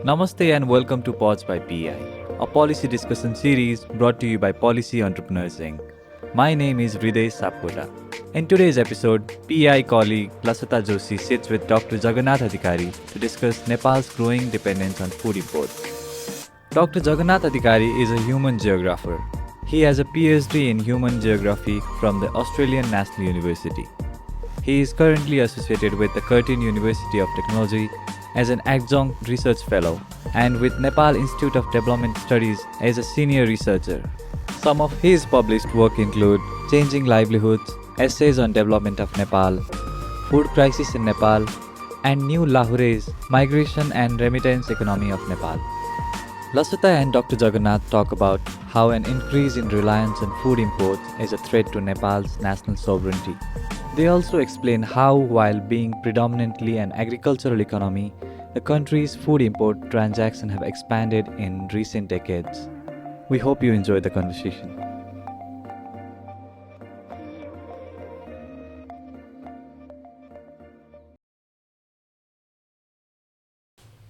Namaste and welcome to Pods by PI, a policy discussion series brought to you by Policy Entrepreneurs Inc. My name is Hriday Sapkota. In today's episode, PI colleague Lasata sits with Dr. Jagannath Adhikari to discuss Nepal's growing dependence on food imports. Dr. Jagannath Adhikari is a human geographer. He has a PhD in human geography from the Australian National University. He is currently associated with the Curtin University of Technology as an adjunct research fellow and with Nepal Institute of Development Studies as a senior researcher. Some of his published work include Changing Livelihoods, Essays on Development of Nepal, Food Crisis in Nepal, and New Lahure's Migration and Remittance Economy of Nepal. Lasata and Dr. Jagannath talk about how an increase in reliance on food imports is a threat to Nepal's national sovereignty. They also explain how, while being predominantly an agricultural economy, the country's food import transactions have expanded in recent decades. We hope you enjoy the conversation.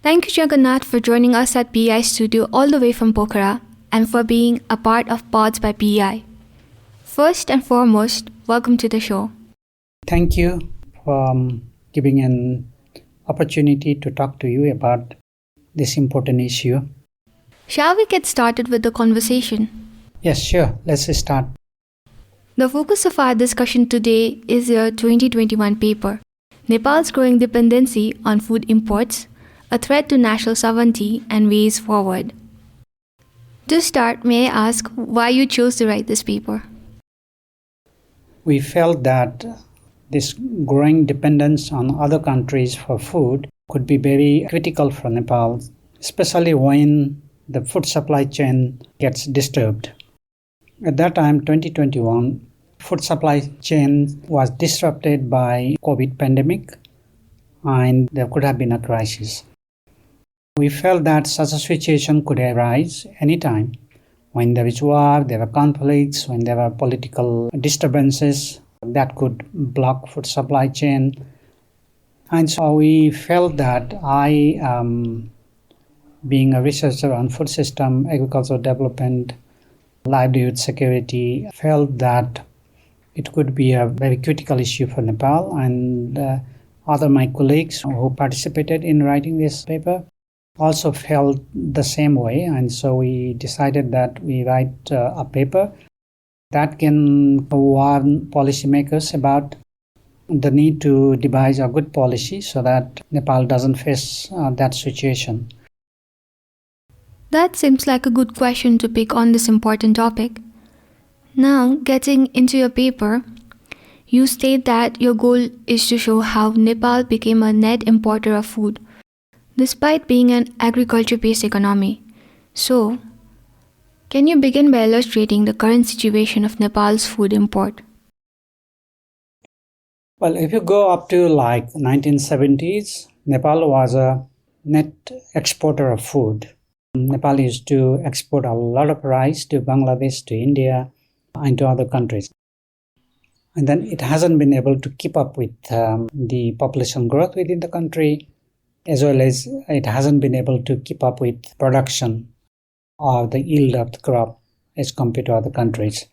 Thank you, Jagannath, for joining us at PI Studio all the way from Pokhara and for being a part of Pods by PI. First and foremost, welcome to the show. Thank you for giving an opportunity to talk to you about this important issue. Shall we get started with the conversation? Yes, sure. Let's start. The focus of our discussion today is your 2021 paper, Nepal's Growing Dependency on Food Imports, a Threat to National Sovereignty and Ways Forward. To start, may I ask why you chose to write this paper? We felt that this growing dependence on other countries for food could be very critical for Nepal, especially when the food supply chain gets disturbed. At that time, 2021, food supply chain was disrupted by COVID pandemic and there could have been a crisis. We felt that such a situation could arise anytime when there is war, there are conflicts, when there are political disturbances that could block food supply chain. And so we felt that I, being a researcher on food system, agricultural development, livelihood security, felt that it could be a very critical issue for Nepal, and other my colleagues who participated in writing this paper also felt the same way, and so we decided that we write a paper that can warn policymakers about the need to devise a good policy so that Nepal doesn't face that situation. That seems like a good question to pick on this important topic. Now, getting into your paper, you state that your goal is to show how Nepal became a net importer of food, despite being an agriculture-based economy. So, can you begin by illustrating the current situation of Nepal's food import? Well, if you go up to like 1970s, Nepal was a net exporter of food. Nepal used to export a lot of rice to Bangladesh, to India, and to other countries. And then it hasn't been able to keep up with the population growth within the country, as well as it hasn't been able to keep up with production or the yield of the crop as compared to other countries.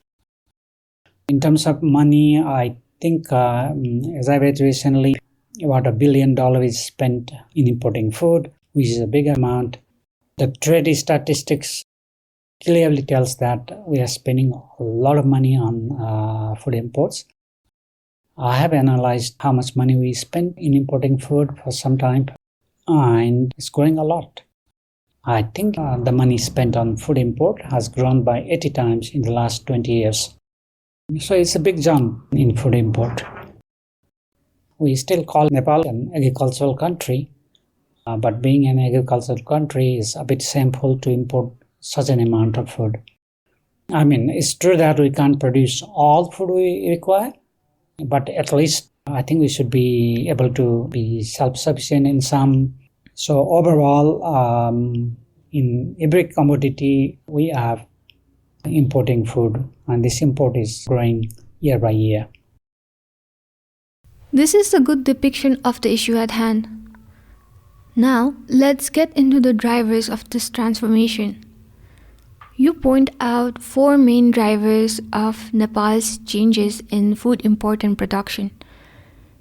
In terms of money, I think, as I read recently, about $1 billion is spent in importing food, which is a big amount. The trade statistics clearly tells that we are spending a lot of money on food imports. I have analyzed how much money we spend in importing food for some time, and it's growing a lot. I think the money spent on food import has grown by 80 times in the last 20 years. So it's a big jump in food import. We still call Nepal an agricultural country, but being an agricultural country is a bit shameful to import such an amount of food. I mean, it's true that we can't produce all food we require, but at least I think we should be able to be self-sufficient in some. So overall, in every commodity, we have importing food, and this import is growing year by year. This is a good depiction of the issue at hand. Now, let's get into the drivers of this transformation. You point out four main drivers of Nepal's changes in food import and production.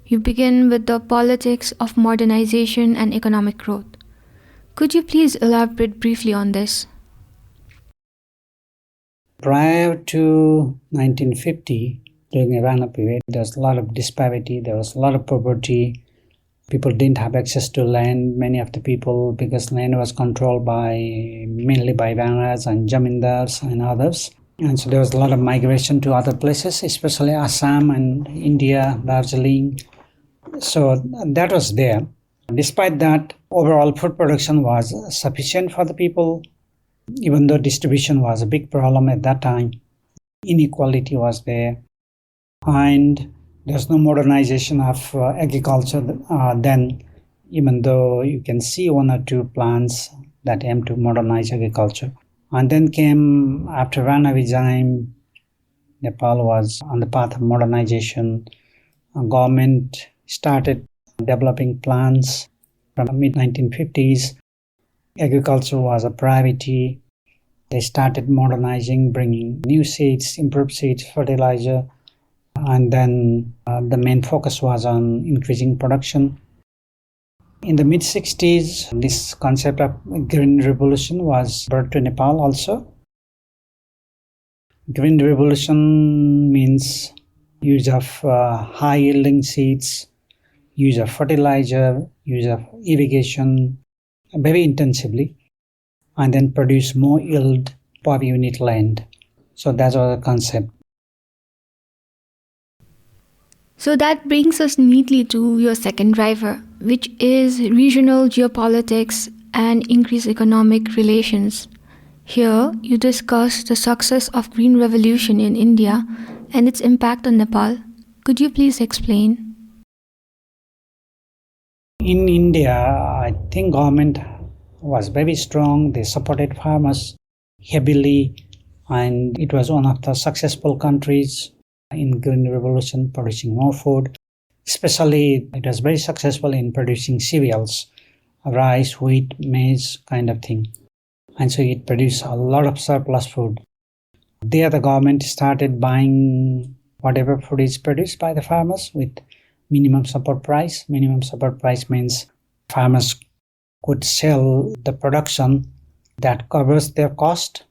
You begin with the politics of modernization and economic growth. Could you please elaborate briefly on this? Prior to 1950, during the Jagannath period, there was a lot of disparity, there was a lot of poverty. People didn't have access to land, many of the people, because land was controlled mainly by Bangas and Jamindars and others. And so there was a lot of migration to other places, especially Assam and India, Darjeeling. So that was there. Despite that, overall food production was sufficient for the people, even though distribution was a big problem at that time. Inequality was there. And there's no modernization of agriculture then, even though you can see one or two plans that aim to modernize agriculture. And then came, after Rana regime, Nepal was on the path of modernization. Government started developing plans from the mid-1950s. Agriculture was a priority. They started modernizing, bringing new seeds, improved seeds, fertilizer. And then the main focus was on increasing production. In the mid-60s, this concept of Green Revolution was brought to Nepal also. Green Revolution means use of high-yielding seeds, use of fertilizer, use of irrigation very intensively, and then produce more yield per unit land. So that's our concept. So that brings us neatly to your second driver, which is regional geopolitics and increased economic relations. Here, you discuss the success of Green Revolution in India and its impact on Nepal. Could you please explain? In India, I think government was very strong. They supported farmers heavily, and it was one of the successful countries in Green Revolution, producing more food. Especially, it was very successful in producing cereals, rice, wheat, maize kind of thing. And so it produced a lot of surplus food. There the government started buying whatever food is produced by the farmers with minimum support price. Minimum support price means farmers could sell the production that covers their cost,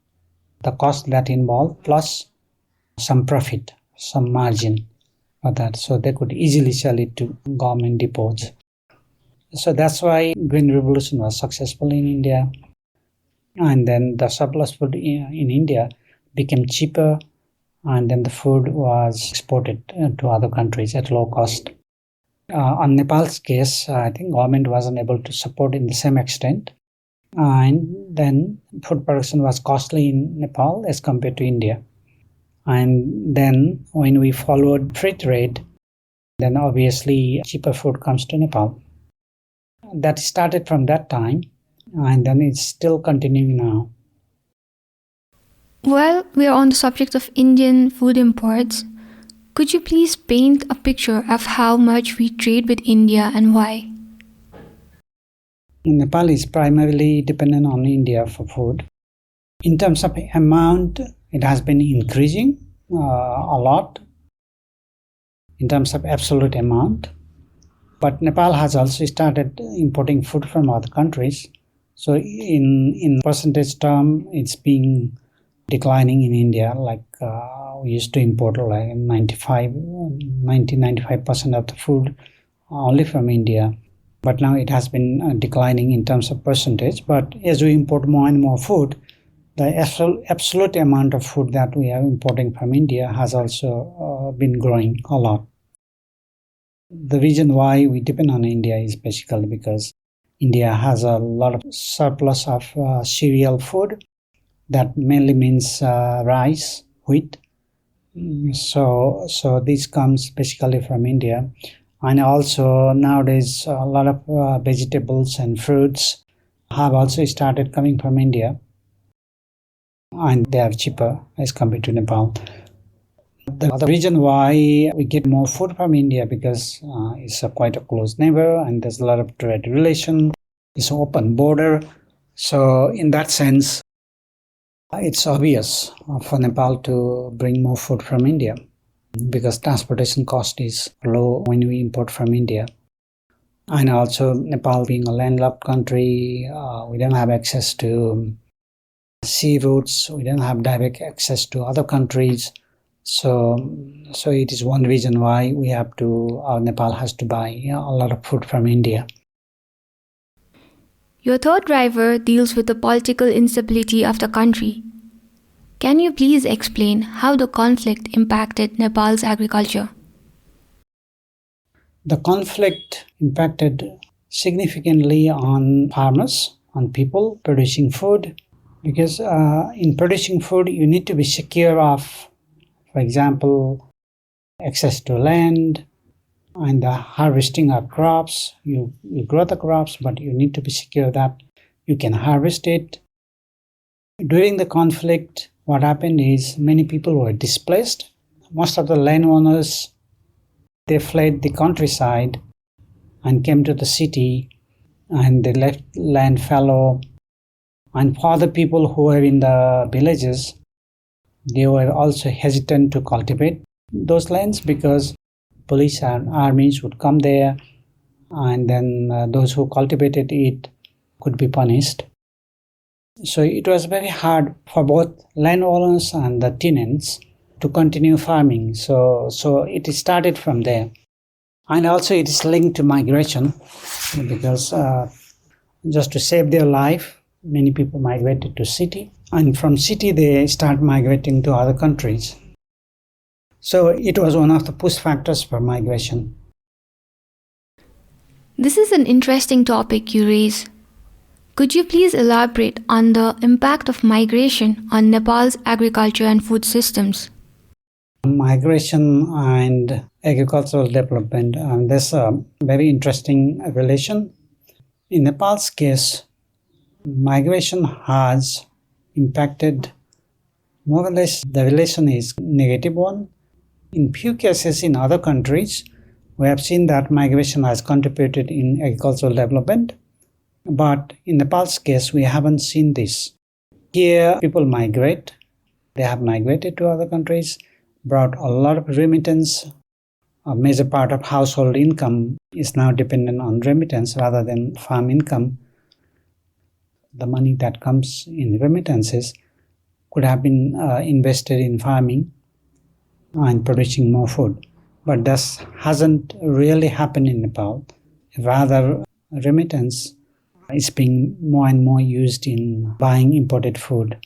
the cost that involved, plus some profit, some margin for that. So they could easily sell it to government depots. So that's why Green Revolution was successful in India. And then the surplus food in India became cheaper, and then the food was exported to other countries at low cost. On Nepal's case, I think government wasn't able to support in the same extent. And then food production was costly in Nepal as compared to India. And then when we followed free trade, then obviously cheaper food comes to Nepal. That started from that time, and then it's still continuing now. While we are on the subject of Indian food imports, could you please paint a picture of how much we trade with India and why? Nepal is primarily dependent on India for food. In terms of amount, it has been increasing a lot in terms of absolute amount. But Nepal has also started importing food from other countries. So in percentage term, it's been declining in India. Like we used to import like 95% of the food only from India. But now it has been declining in terms of percentage. But as we import more and more food, the absolute amount of food that we are importing from India has also been growing a lot. The reason why we depend on India is basically because India has a lot of surplus of cereal food. That mainly means rice, wheat. So this comes basically from India. And also nowadays a lot of vegetables and fruits have also started coming from India. And they are cheaper as compared to Nepal. The reason why we get more food from India because it's quite a close neighbor and there's a lot of trade relation. it's open border. So in that sense, it's obvious for Nepal to bring more food from India because transportation cost is low when we import from India. And also Nepal being a landlocked country, we don't have access to sea routes, we don't have direct access to other countries. So it is one reason why Nepal has to buy a lot of food from India. Your third driver deals with the political instability of the country. Can you please explain how the conflict impacted Nepal's agriculture? The conflict impacted significantly on farmers, on people producing food, because in producing food you need to be secure of, for example, access to land and the harvesting of crops. You grow the crops, but you need to be secure that you can harvest it. During the conflict, what happened is many people were displaced. Most of the landowners, they fled the countryside and came to the city, and they left land fallow. And for the people who were in the villages, they were also hesitant to cultivate those lands because police and armies would come there, and then those who cultivated it could be punished. So it was very hard for both landowners and the tenants to continue farming. So it started from there. And also it is linked to migration because just to save their life, many people migrated to city. And from city, they start migrating to other countries. So it was one of the push factors for migration. This is an interesting topic you raise. Could you please elaborate on the impact of migration on Nepal's agriculture and food systems? Migration and agricultural development, there's a very interesting relation. In Nepal's case, migration has impacted more or less, the relation is negative one. In few cases in other countries, we have seen that migration has contributed in agricultural development. But in Nepal's case, we haven't seen this. Here, people migrate. They have migrated to other countries, brought a lot of remittance. A major part of household income is now dependent on remittance rather than farm income. The money that comes in remittances could have been invested in farming and producing more food. But this hasn't really happened in Nepal. Rather, remittance is being more and more used in buying imported food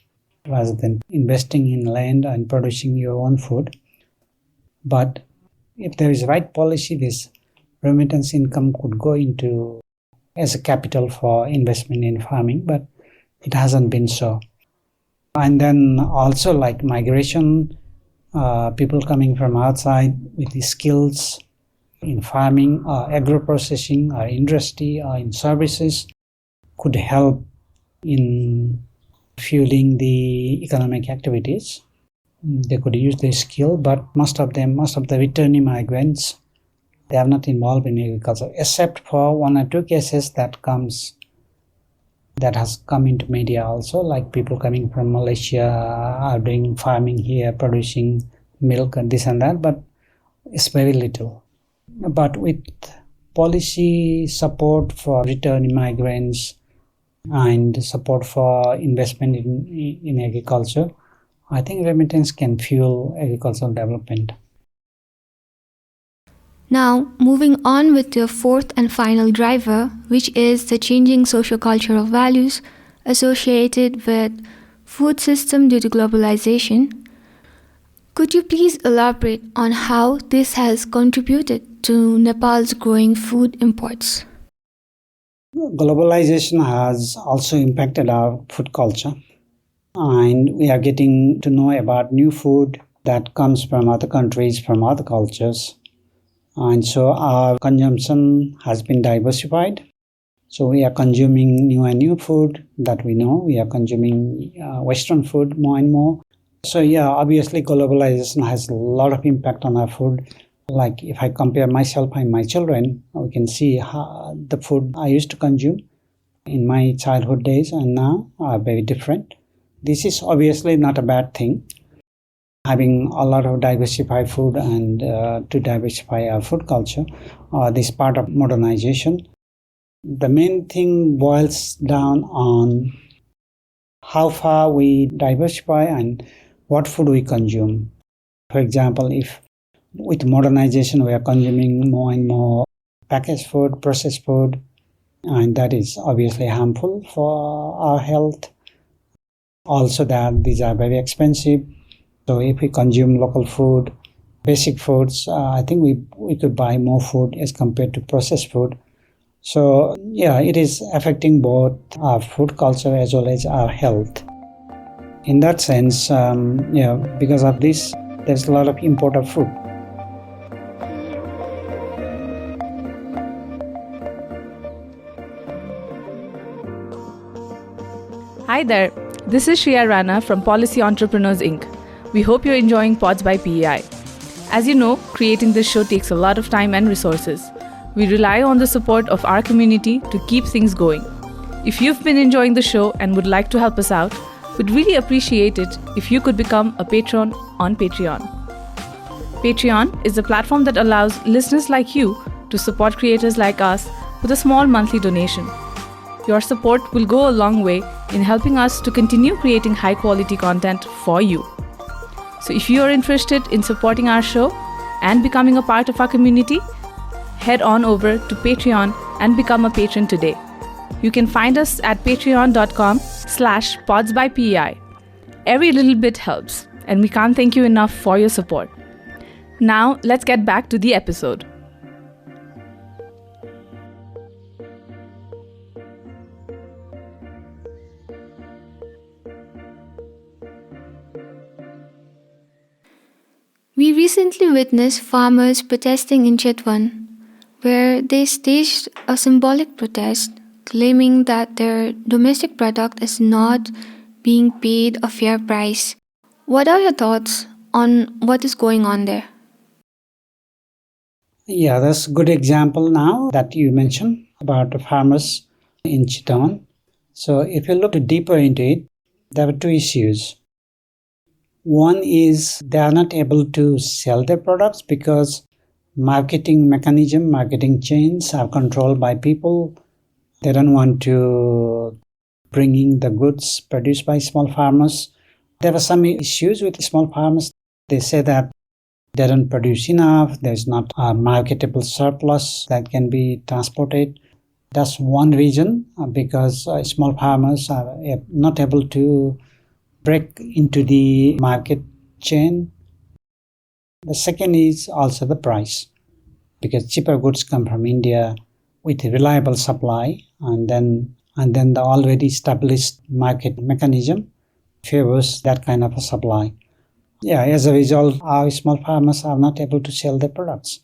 rather than investing in land and producing your own food. But if there is right policy, this remittance income could go into as a capital for investment in farming, but it hasn't been so. And then also like migration, people coming from outside with the skills in farming, agro-processing, or industry, or in services could help in fueling the economic activities. They could use their skill, but most of the returning migrants, they are not involved in agriculture, except for one or two cases that has come into media also, like people coming from Malaysia are doing farming here, producing milk and this and that, but it's very little. But with policy support for returning migrants and support for investment in agriculture, I think remittance can fuel agricultural development. Now, moving on with your fourth and final driver, which is the changing socio-cultural values associated with food system due to globalization. Could you please elaborate on how this has contributed to Nepal's growing food imports? Globalization has also impacted our food culture, and we are getting to know about new food that comes from other countries, from other cultures. And so our consumption has been diversified. So we are consuming new and new food that we know. We are consuming Western food more and more. So yeah, obviously globalization has a lot of impact on our food. Like if I compare myself and my children, we can see how the food I used to consume in my childhood days and now are very different. This is obviously not a bad thing. Having a lot of diversified food and to diversify our food culture, this part of modernization. The main thing boils down on how far we diversify and what food we consume. For example, if with modernization we are consuming more and more packaged food, processed food, and that is obviously harmful for our health. Also that these are very expensive. So if we consume local food, basic foods, I think we could buy more food as compared to processed food. So yeah, it is affecting both our food culture as well as our health. In that sense, because of this, there's a lot of import of food. Hi there, this is Shreya Rana from Policy Entrepreneurs Inc. We hope you're enjoying Pods by PEI. As you know, creating this show takes a lot of time and resources. We rely on the support of our community to keep things going. If you've been enjoying the show and would like to help us out, we'd really appreciate it if you could become a patron on Patreon. Patreon is a platform that allows listeners like you to support creators like us with a small monthly donation. Your support will go a long way in helping us to continue creating high-quality content for you. So if you are interested in supporting our show and becoming a part of our community, head on over to Patreon and become a patron today. You can find us at patreon.com/podsbypei. Every little bit helps, and we can't thank you enough for your support. Now, let's get back to the episode. We recently witnessed farmers protesting in Chitwan, where they staged a symbolic protest claiming that their domestic product is not being paid a fair price. What are your thoughts on what is going on there? Yeah, that's a good example now that you mentioned about the farmers in Chitwan. So if you look deeper into it, there are two issues. One is they are not able to sell their products because marketing mechanism, marketing chains are controlled by people. They don't want to bring in the goods produced by small farmers. There were some issues with small farmers. They say that they don't produce enough, there's not a marketable surplus that can be transported. That's one reason, because small farmers are not able to break into the market chain. The second is also the price, because cheaper goods come from India with a reliable supply, and then the already established market mechanism favors that kind of a supply. Yeah, as a result, our small farmers are not able to sell their products.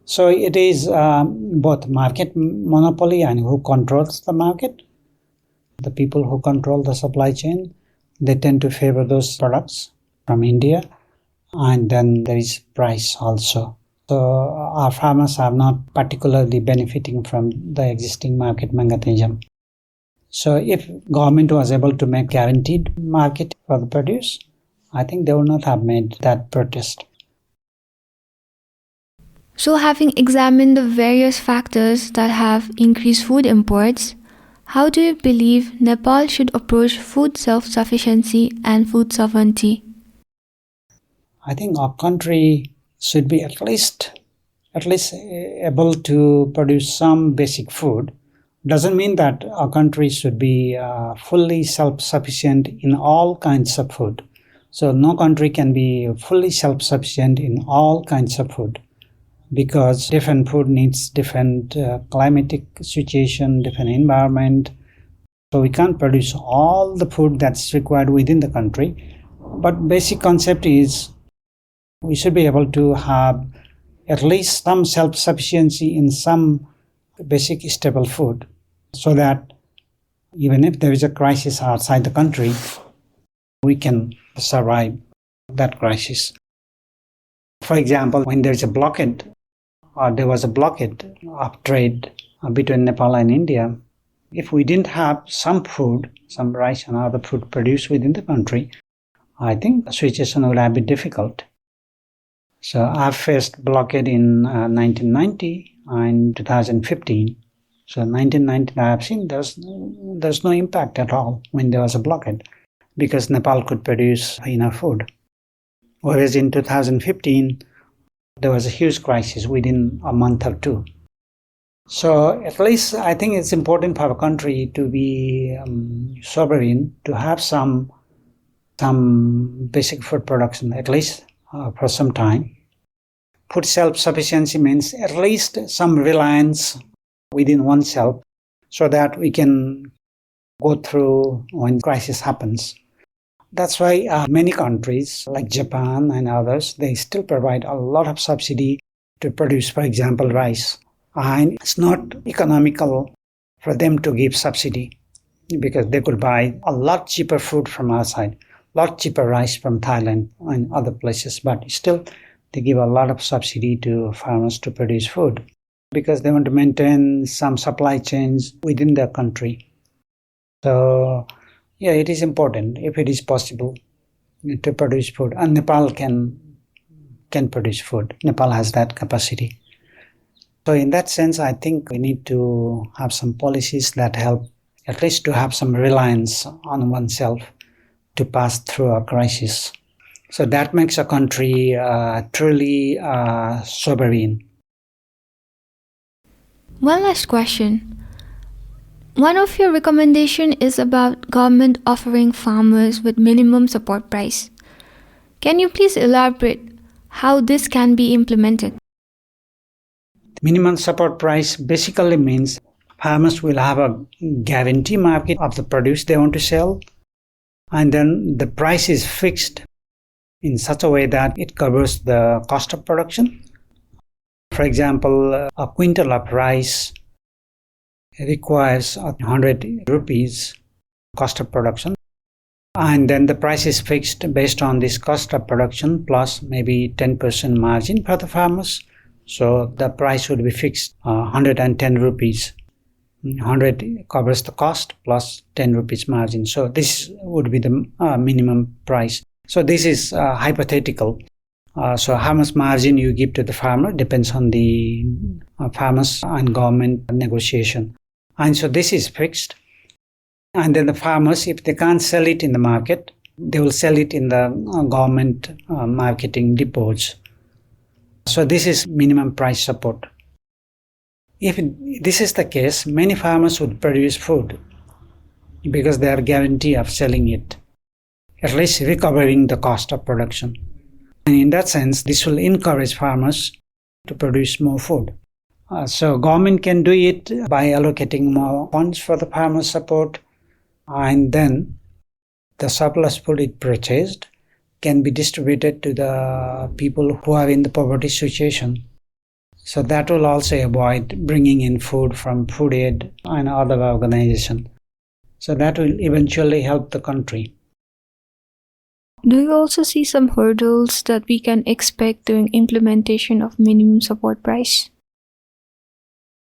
So it is both market monopoly and who controls the market. The people who control the supply chain, they tend to favor those products from India, and then there is price also. So our farmers are not particularly benefiting from the existing market mechanism. So if government was able to make guaranteed market for the produce, I think they would not have made that protest. So, having examined the various factors that have increased food imports, how do you believe Nepal should approach food self-sufficiency and food sovereignty? I think our country should be at least able to produce some basic food. Doesn't mean that our country should be fully self-sufficient in all kinds of food. So no country can be fully self-sufficient in all kinds of food, because different food needs different climatic situation, different environment. So we can't produce all the food that's required within the country. But basic concept is we should be able to have at least some self-sufficiency in some basic staple food, so that even if there is a crisis outside the country, we can survive that crisis. For example, when there is a blockade, or there was a blockade of trade between Nepal and India If we didn't have some food, some rice and other food produced within the country, I think the situation would have been difficult. So I faced blockade in 1990 and 2015. So in 1990 I have seen there's no impact at all when there was a blockade because Nepal could produce enough food. Whereas in 2015 there was a huge crisis within a month or two. So at least I think it's important for a country to be sovereign, to have some basic food production, at least for some time. Food self-sufficiency means at least some reliance within oneself so that we can go through when crisis happens. That's why many countries like Japan and others, they still provide a lot of subsidy to produce, for example, rice. And it's not economical for them to give subsidy because they could buy a lot cheaper food from outside, a lot cheaper rice from Thailand and other places, but still they give a lot of subsidy to farmers to produce food because they want to maintain some supply chains within their country. So, yeah, it is important if it is possible to produce food. And Nepal can produce food. Nepal has that capacity. So in that sense, I think we need to have some policies that help at least to have some reliance on oneself to pass through a crisis. So that makes a country truly sovereign. One last question. One of your recommendation is about government offering farmers with minimum support price. Can you please elaborate how this can be implemented? Minimum support price basically means farmers will have a guarantee market of the produce they want to sell, and then the price is fixed in such a way that it covers the cost of production. For example, a quintal of rice requires 100 rupees cost of production, and then the price is fixed based on this cost of production plus maybe 10% margin for the farmers. So the price would be fixed 110 rupees. 100 covers the cost plus 10 rupees margin. So this would be the minimum price. So this is hypothetical. So how much margin you give to the farmer depends on the farmers and government negotiation. And so this is fixed. And then the farmers, if they can't sell it in the market, they will sell it in the government marketing depots. So this is minimum price support. If this is the case, many farmers would produce food because they are guaranteed of selling it, at least recovering the cost of production. And in that sense, this will encourage farmers to produce more food. So government can do it by allocating more funds for the farmer support, and then the surplus food it purchased can be distributed to the people who are in the poverty situation. So that will also avoid bringing in food from food aid and other organizations. So that will eventually help the country. Do you also see some hurdles that we can expect during implementation of minimum support price?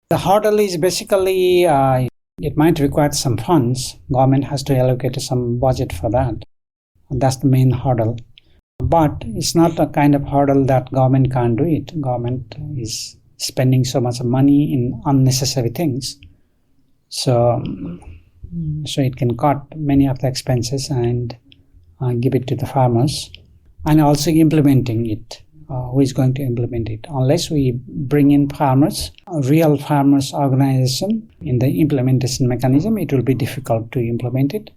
The hurdle is basically it might require some funds. Government has to allocate some budget for that. That's the main hurdle. But it's not a kind of hurdle that government can't do it. Government is spending so much money in unnecessary things. So it can cut many of the expenses and give it to the farmers. And also implementing it. Who is going to implement it? Unless we bring in farmers, a real farmers organization in the implementation mechanism, it will be difficult to implement it.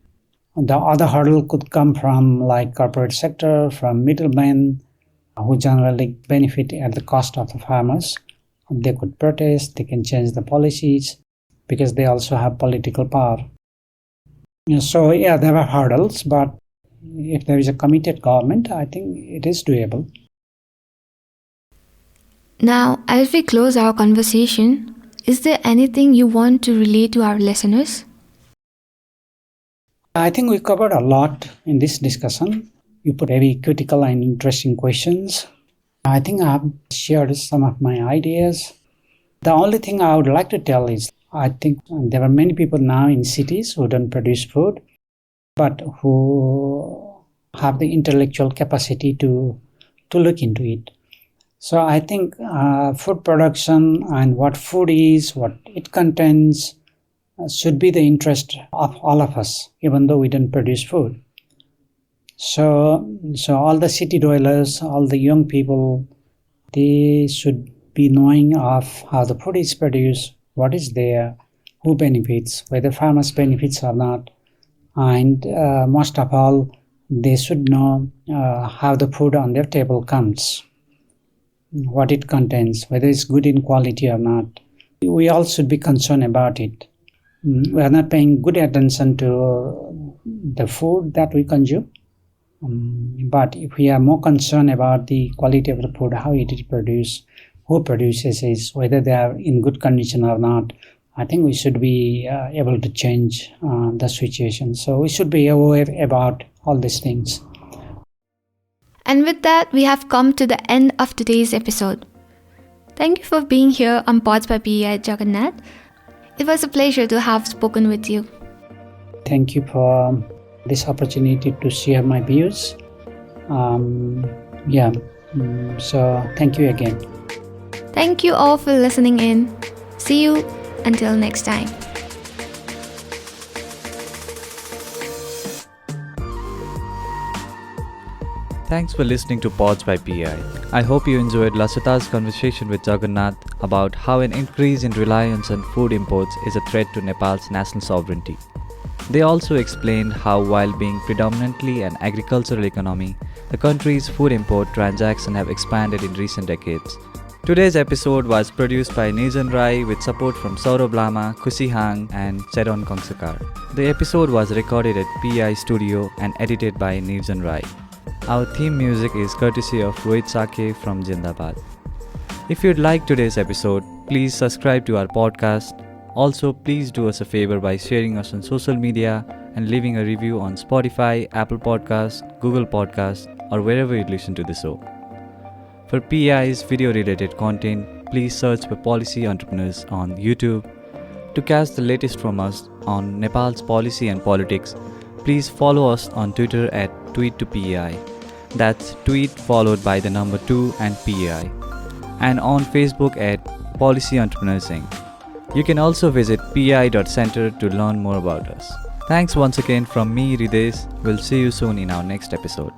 The other hurdle could come from like corporate sector, from middlemen who generally benefit at the cost of the farmers. They could protest, they can change the policies because they also have political power. So yeah, there are hurdles, but if there is a committed government, I think it is doable. Now, as we close our conversation, is there anything you want to relate to our listeners? I think we covered a lot in this discussion. You put very critical and interesting questions. I think I have shared some of my ideas. The only thing I would like to tell is I think there are many people now in cities who don't produce food, but who have the intellectual capacity to look into it. So I think food production and what food is, what it contains, should be the interest of all of us, even though we don't produce food. So all the city dwellers, all the young people, they should be knowing of how the food is produced, what is there, who benefits, whether farmers benefits or not, and most of all, they should know how the food on their table comes, what it contains, whether it's good in quality or not. We all should be concerned about it. We are not paying good attention to the food that we consume. But if we are more concerned about the quality of the food, how it is produced, who produces it, whether they are in good condition or not, I think we should be able to change the situation. So we should be aware about all these things. And with that, we have come to the end of today's episode. Thank you for being here on Pods by PEI Jagannath. It was a pleasure to have spoken with you. Thank you for this opportunity to share my views. So thank you again. Thank you all for listening in. See you until next time. Thanks for listening to Pods by PI. I hope you enjoyed Lasata's conversation with Jagannath about how an increase in reliance on food imports is a threat to Nepal's national sovereignty. They also explained how, while being predominantly an agricultural economy, the country's food import transactions have expanded in recent decades. Today's episode was produced by Nijan Rai with support from Saurabh Lama, Khushi Hang and Cheron Kongsakar. The episode was recorded at PI Studio and edited by Nijan Rai. Our theme music is courtesy of Rohit Sakhe from Jindabad. If you'd like today's episode, please subscribe to our podcast. Also, please do us a favor by sharing us on social media and leaving a review on Spotify, Apple Podcasts, Google Podcasts, or wherever you listen to the show. For PI's video-related content, please search for Policy Entrepreneurs on YouTube. To catch the latest from us on Nepal's policy and politics, please follow us on Twitter at tweet2PEI. That's tweet followed by the number 2 and PEI. And on Facebook at Policy Entrepreneurs Inc. You can also visit pi.center to learn more about us. Thanks once again from me, Ridesh. We'll see you soon in our next episode.